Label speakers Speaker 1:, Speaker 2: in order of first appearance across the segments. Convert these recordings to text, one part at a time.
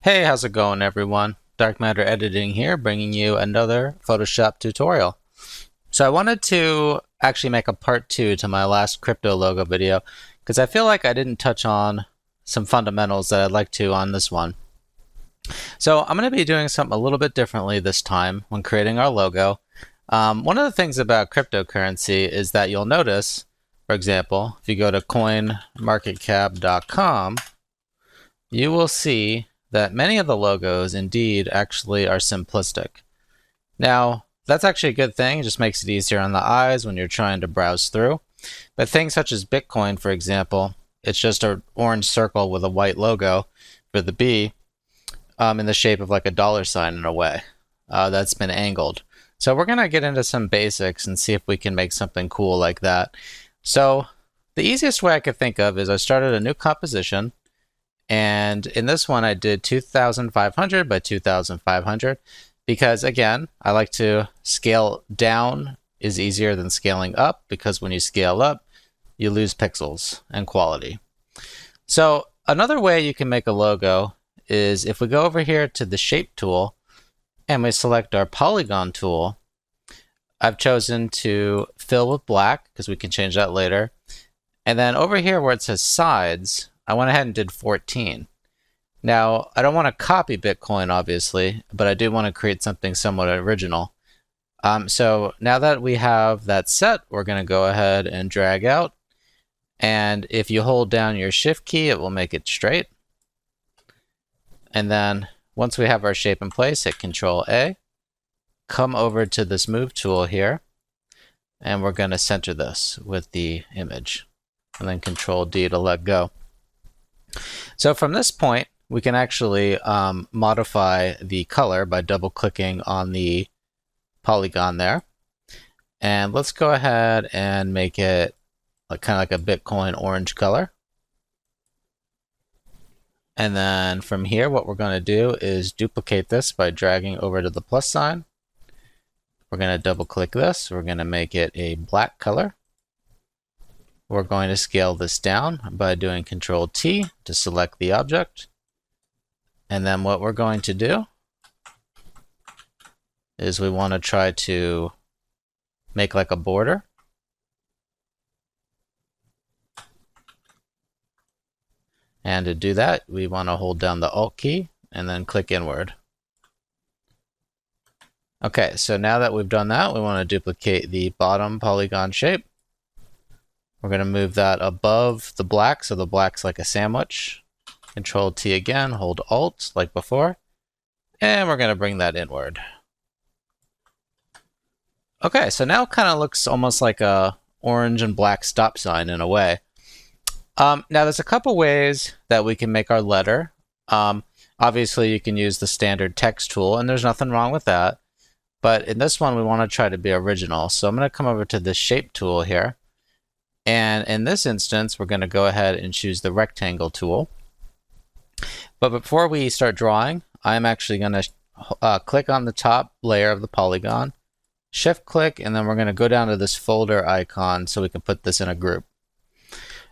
Speaker 1: Hey, how's it going, everyone? Dark Matter Editing here, bringing you another Photoshop tutorial. So I wanted to actually make a part 2 to my last crypto logo video because I feel like I didn't touch on some fundamentals that I'd like to on this one. So I'm going to be doing something a little bit differently this time when creating our logo. One of the things about cryptocurrency is that you'll notice, for example, if you go to coinmarketcap.com, you will see that many of the logos indeed actually are simplistic. Now, that's actually a good thing. It just makes it easier on the eyes when you're trying to browse through. But things such as Bitcoin, for example, it's just an orange circle with a white logo for the B in the shape of like a dollar sign in a way that's been angled. So we're going to get into some basics and see if we can make something cool like that. So the easiest way I could think of is I started a new composition. And in this one, I did 2,500 by 2,500 because, again, I like to scale down is easier than scaling up because when you scale up, you lose pixels and quality. So another way you can make a logo is if we go over here to the Shape tool and we select our Polygon tool, I've chosen to fill with black because we can change that later. And then over here where it says sides, I went ahead and did 14. Now, I don't want to copy Bitcoin, obviously, but I do want to create something somewhat original. So now that we have that set, we're going to go ahead and drag out. And if you hold down your Shift key, it will make it straight. And then once we have our shape in place, hit Control A. Come over to this Move tool here. And we're going to center this with the image. And then Control D to let go. So from this point, we can actually modify the color by double-clicking on the polygon there. And let's go ahead and make it kind of like a Bitcoin orange color. And then from here, what we're going to do is duplicate this by dragging over to the plus sign. We're going to double-click this. We're going to make it a black color. We're going to scale this down by doing Control T to select the object. And then what we're going to do is we want to try to make like a border. And to do that, we want to hold down the Alt key and then click inward. Okay, so now that we've done that, we want to duplicate the bottom polygon shape. We're going to move that above the black, so the black's like a sandwich. Control T again, hold Alt like before, and we're going to bring that inward. Okay, so now it kind of looks almost like a orange and black stop sign in a way. Now there's a couple ways that we can make our letter. Obviously you can use the standard text tool, and there's nothing wrong with that. But in this one, we want to try to be original. So I'm going to come over to the Shape tool here. And in this instance, we're going to go ahead and choose the rectangle tool. But before we start drawing, I'm actually going to click on the top layer of the polygon, shift click, and then we're going to go down to this folder icon so we can put this in a group.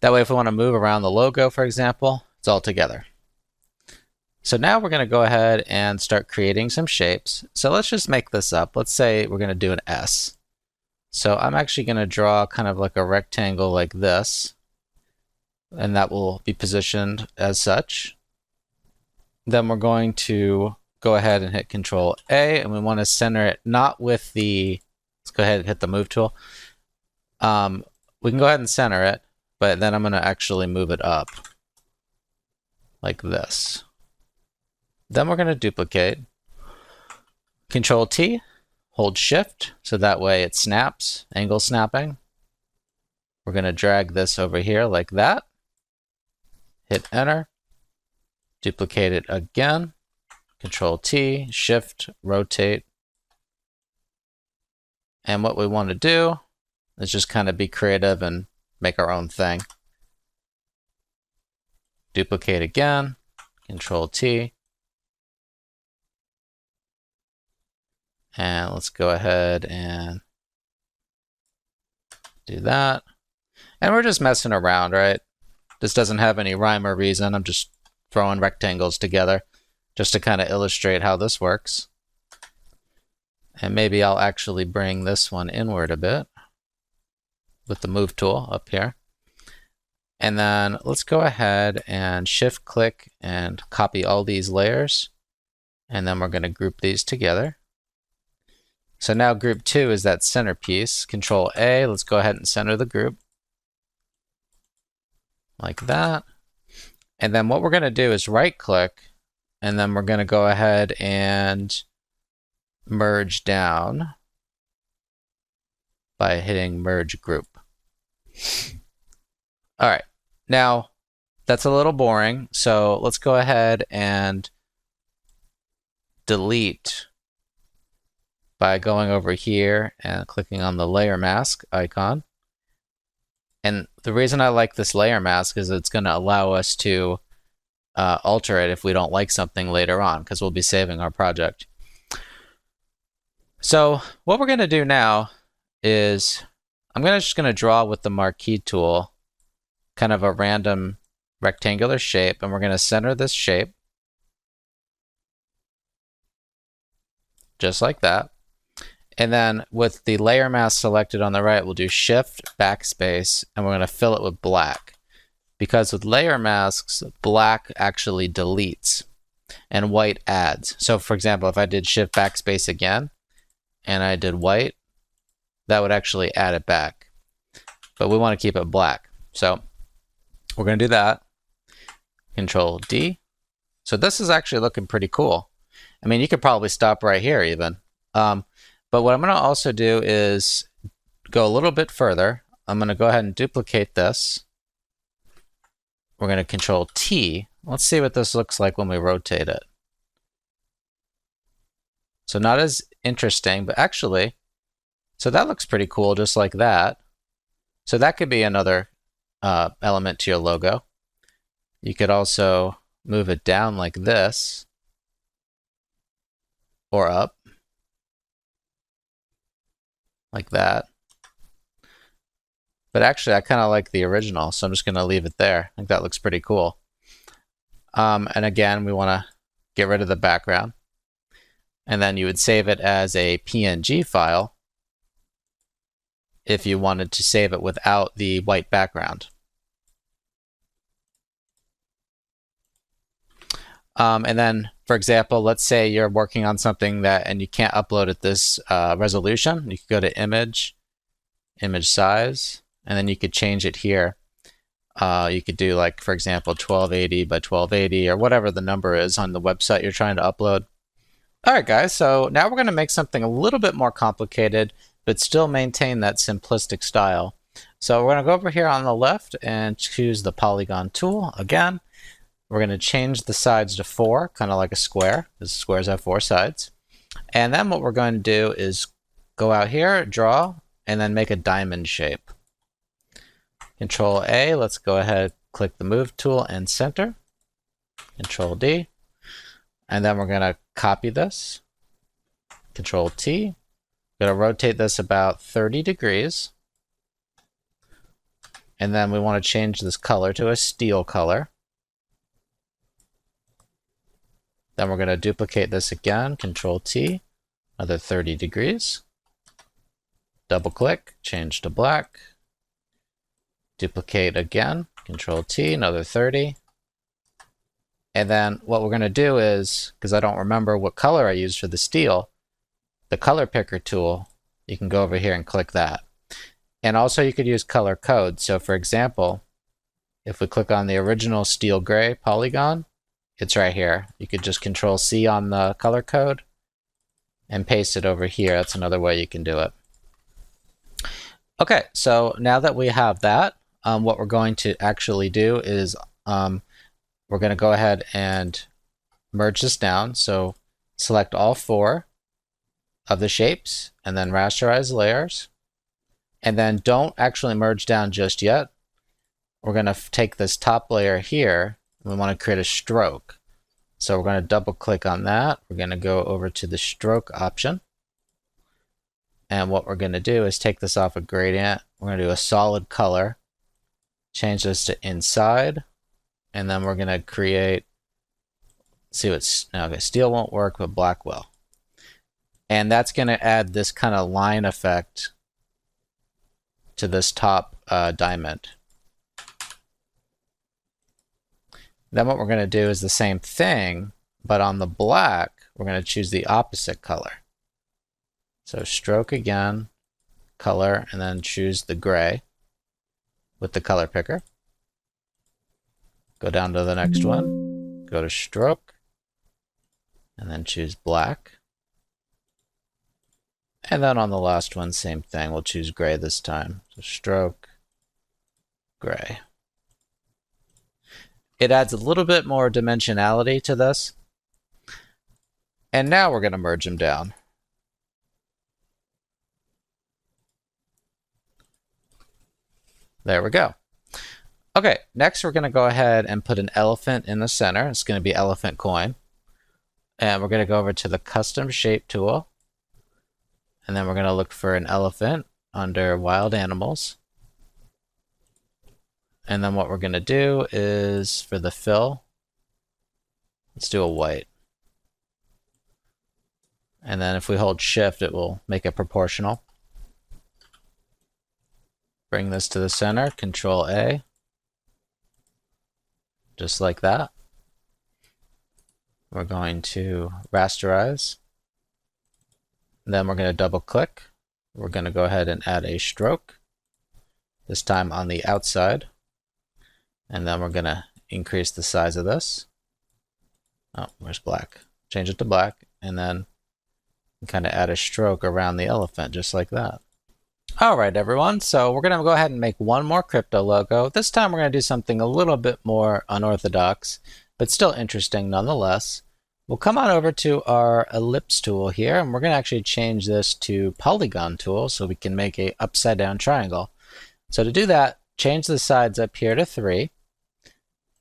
Speaker 1: That way, if we want to move around the logo, for example, it's all together. So now we're going to go ahead and start creating some shapes. So let's just make this up. Let's say we're going to do an S. So I'm actually going to draw kind of like a rectangle like this, and that will be positioned as such. Then we're going to go ahead and hit Control A, and we want to center it not with the, let's go ahead and hit the Move tool. We can go ahead and center it, but then I'm going to actually move it up like this. Then we're going to duplicate, Control T, hold Shift, so that way it snaps, angle snapping. We're going to drag this over here like that. Hit Enter. Duplicate it again. Control T, Shift, rotate. And what we want to do is just kind of be creative and make our own thing. Duplicate again. Control T. And let's go ahead and do that. And we're just messing around, right? This doesn't have any rhyme or reason. I'm just throwing rectangles together just to kind of illustrate how this works. And maybe I'll actually bring this one inward a bit with the move tool up here. And then let's go ahead and shift click and copy all these layers. And then we're going to group these together. So now group 2 is that centerpiece. Control A, let's go ahead and center the group. Like that. And then what we're going to do is right click, and then we're going to go ahead and merge down by hitting merge group. All right, now that's a little boring, so let's go ahead and delete by going over here and clicking on the layer mask icon. And the reason I like this layer mask is it's going to allow us to alter it if we don't like something later on, because we'll be saving our project. So what we're going to do now is I'm just going to draw with the marquee tool kind of a random rectangular shape, and we're going to center this shape just like that. And then with the layer mask selected on the right, we'll do shift backspace, and we're going to fill it with black. Because with layer masks, black actually deletes and white adds. So for example, if I did shift backspace again and I did white, that would actually add it back. But we want to keep it black. So we're going to do that. Control D. So this is actually looking pretty cool. I mean, you could probably stop right here even. But what I'm going to also do is go a little bit further. I'm going to go ahead and duplicate this. We're going to Control T. Let's see what this looks like when we rotate it. So not as interesting, but actually, so that looks pretty cool just like that. So that could be another element to your logo. You could also move it down like this or up like that. But actually, I kind of like the original, so I'm just going to leave it there. I think that looks pretty cool. And again, we want to get rid of the background. And then you would save it as a PNG file if you wanted to save it without the white background. And then, for example, let's say you're working on something and you can't upload at this resolution. You could go to Image, Image Size, and then you could change it here. You could do, like, for example, 1280 by 1280 or whatever the number is on the website you're trying to upload. All right, guys, so now we're going to make something a little bit more complicated, but still maintain that simplistic style. So we're going to go over here on the left and choose the polygon tool again. We're going to change the sides to 4, kind of like a square, because squares have 4 sides. And then what we're going to do is go out here, draw, and then make a diamond shape. Control A, let's go ahead, click the move tool and center. Control D. And then we're going to copy this. Control T. We're going to rotate this about 30 degrees. And then we want to change this color to a steel color. Then we're going to duplicate this again, Control T, another 30 degrees. Double click, change to black. Duplicate again, Control T, another 30. And then what we're going to do is, because I don't remember what color I used for the steel, the color picker tool, you can go over here and click that. And also you could use color code. So for example, if we click on the original steel gray polygon, it's right here. You could just Control C on the color code and paste it over here. That's another way you can do it. Okay, so now that we have that, what we're going to actually do is we're going to go ahead and merge this down. So select all 4 of the shapes and then rasterize layers. And then don't actually merge down just yet. We're going to take this top layer here. We want to create a stroke. So we're going to double click on that. We're going to go over to the stroke option. And what we're going to do is take this off a gradient. We're going to do a solid color. Change this to inside. And then we're going to create see what's now. Okay, steel won't work, but black will. And that's going to add this kind of line effect to this top diamond. Then what we're going to do is the same thing, but on the black, we're going to choose the opposite color. So stroke again, color, and then choose the gray with the color picker. Go down to the next one, go to stroke, and then choose black. And then on the last one, same thing. We'll choose gray this time. So stroke, gray. It adds a little bit more dimensionality to this. And now we're going to merge them down. There we go. Okay, next we're going to go ahead and put an elephant in the center. It's going to be elephant coin. And we're going to go over to the custom shape tool. And then we're going to look for an elephant under wild animals. And then what we're going to do is for the fill, let's do a white. And then if we hold shift, it will make it proportional. Bring this to the center, Control A. Just like that. We're going to rasterize. Then we're going to double click. We're going to go ahead and add a stroke, this time on the outside. And then we're going to increase the size of this. Oh, where's black? Change it to black, and then kind of add a stroke around the elephant, just like that. All right, everyone. So we're going to go ahead and make one more crypto logo. This time we're going to do something a little bit more unorthodox, but still interesting nonetheless. We'll come on over to our ellipse tool here, and we're going to actually change this to polygon tool so we can make a upside down triangle. So to do that, change the sides up here to 3.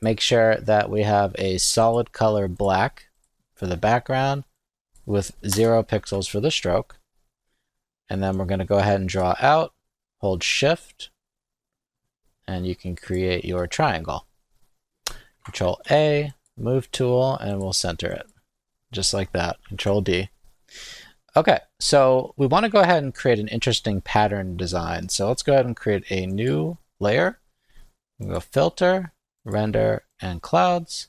Speaker 1: Make sure that we have a solid color black for the background with 0 pixels for the stroke. And then we're going to go ahead and draw out, hold shift, and you can create your triangle. Control A, move tool, and we'll center it. Just like that, Control D. Okay, so we want to go ahead and create an interesting pattern design. So let's go ahead and create a new layer. We'll go filter, render, and clouds,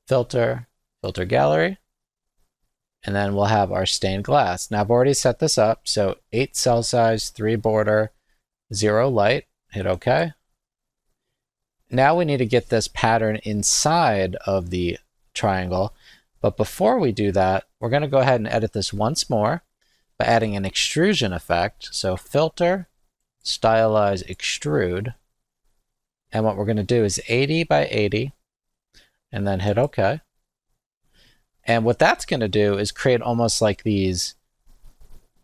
Speaker 1: filter, filter gallery, and then we'll have our stained glass. Now I've already set this up, so 8 cell size, 3 border, 0 light, hit OK. Now we need to get this pattern inside of the triangle, but before we do that, we're going to go ahead and edit this once more by adding an extrusion effect. So filter, stylize, extrude. And what we're going to do is 80 by 80, and then hit OK. And what that's going to do is create almost like these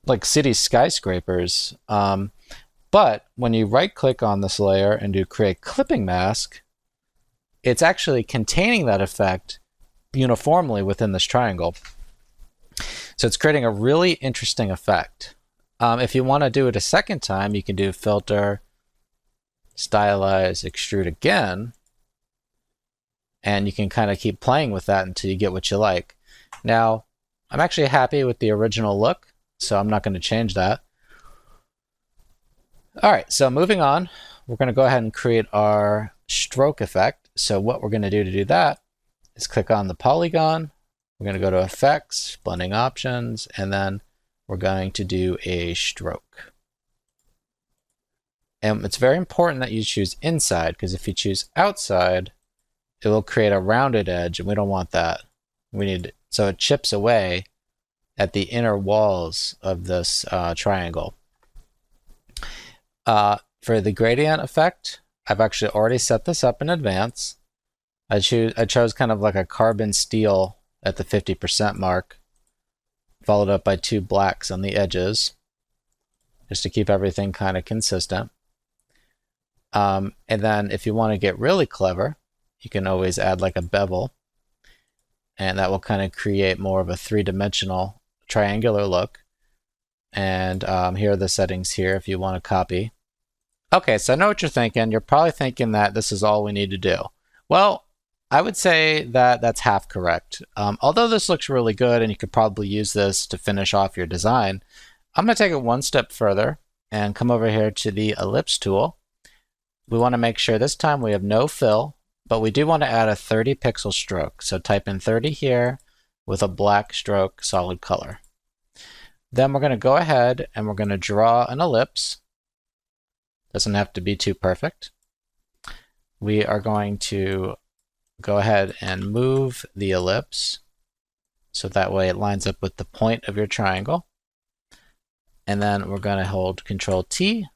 Speaker 1: like city skyscrapers. But when you right click on this layer and do create clipping mask, it's actually containing that effect uniformly within this triangle. So it's creating a really interesting effect. If you want to do it a second time, you can do filter, stylize, extrude again, and you can kind of keep playing with that until you get what you like. Now, I'm actually happy with the original look, so I'm not going to change that. All right, so moving on, we're going to go ahead and create our stroke effect. So what we're going to do that is click on the polygon. We're going to go to effects, blending options, and then we're going to do a stroke. And it's very important that you choose inside, because if you choose outside, it will create a rounded edge, and we don't want that. We need, so it chips away at the inner walls of this triangle. For the gradient effect, I've actually already set this up in advance. I chose kind of like a carbon steel at the 50% mark, followed up by 2 blacks on the edges, just to keep everything kind of consistent. And then if you want to get really clever, you can always add like a bevel, and that will kind of create more of a 3-dimensional triangular look. And here are the settings here if you want to copy. Okay, so I know what you're thinking. You're probably thinking that this is all we need to do. Well, I would say that that's half correct. Although this looks really good and you could probably use this to finish off your design, I'm going to take it one step further and come over here to the ellipse tool. We want to make sure this time we have no fill, but we do want to add a 30 pixel stroke. So type in 30 here with a black stroke solid color. Then we're going to go ahead and we're going to draw an ellipse. Doesn't have to be too perfect. We are going to go ahead and move the ellipse so that way it lines up with the point of your triangle. And then we're going to hold Control T,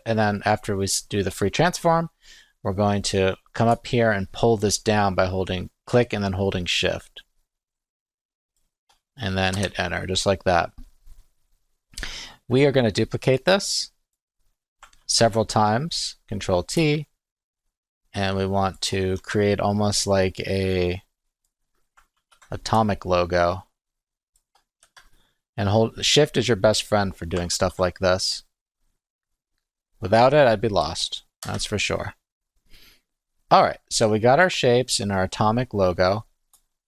Speaker 1: and then after we do the free transform, we're going to come up here and pull this down by holding click and then holding shift. And then hit enter, just like that. We are going to duplicate this several times, Control T, and we want to create almost like a atomic logo. And hold shift is your best friend for doing stuff like this. Without it, I'd be lost. That's for sure. All right, so we got our shapes in our atomic logo.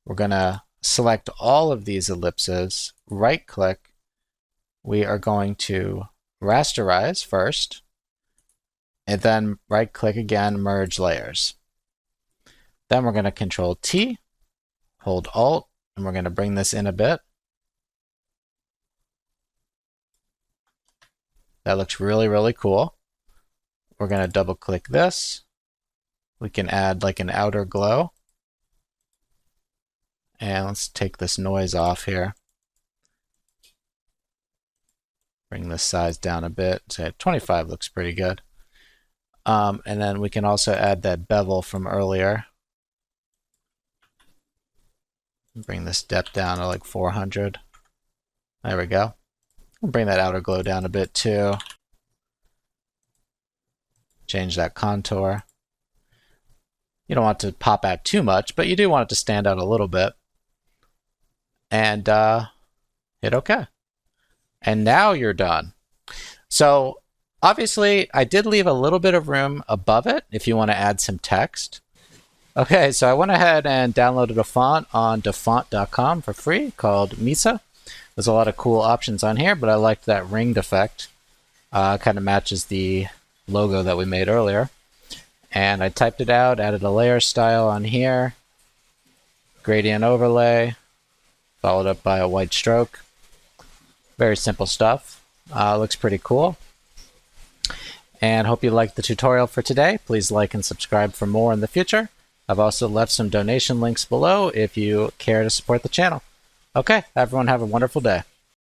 Speaker 1: We're going to select all of these ellipses, right click. We are going to rasterize first, and then right click again, merge layers. Then we're going to Control T, hold Alt, and we're going to bring this in a bit. That looks really, really cool. We're going to double click this. We can add like an outer glow. And let's take this noise off here. Bring this size down a bit. Say 25 looks pretty good. And then we can also add that bevel from earlier. Bring this depth down to like 400. There we go. Bring that outer glow down a bit too. Change that contour. You don't want it to pop out too much, but you do want it to stand out a little bit. And hit OK. And now you're done. So obviously, I did leave a little bit of room above it if you want to add some text. Okay, so I went ahead and downloaded a font on dafont.com for free called Misa. There's a lot of cool options on here, but I liked that ringed effect. Kind of matches the logo that we made earlier. And I typed it out, added a layer style on here, gradient overlay, followed up by a white stroke. Very simple stuff. Looks pretty cool. And hope you liked the tutorial for today. Please like and subscribe for more in the future. I've also left some donation links below if you care to support the channel. Okay, everyone have a wonderful day.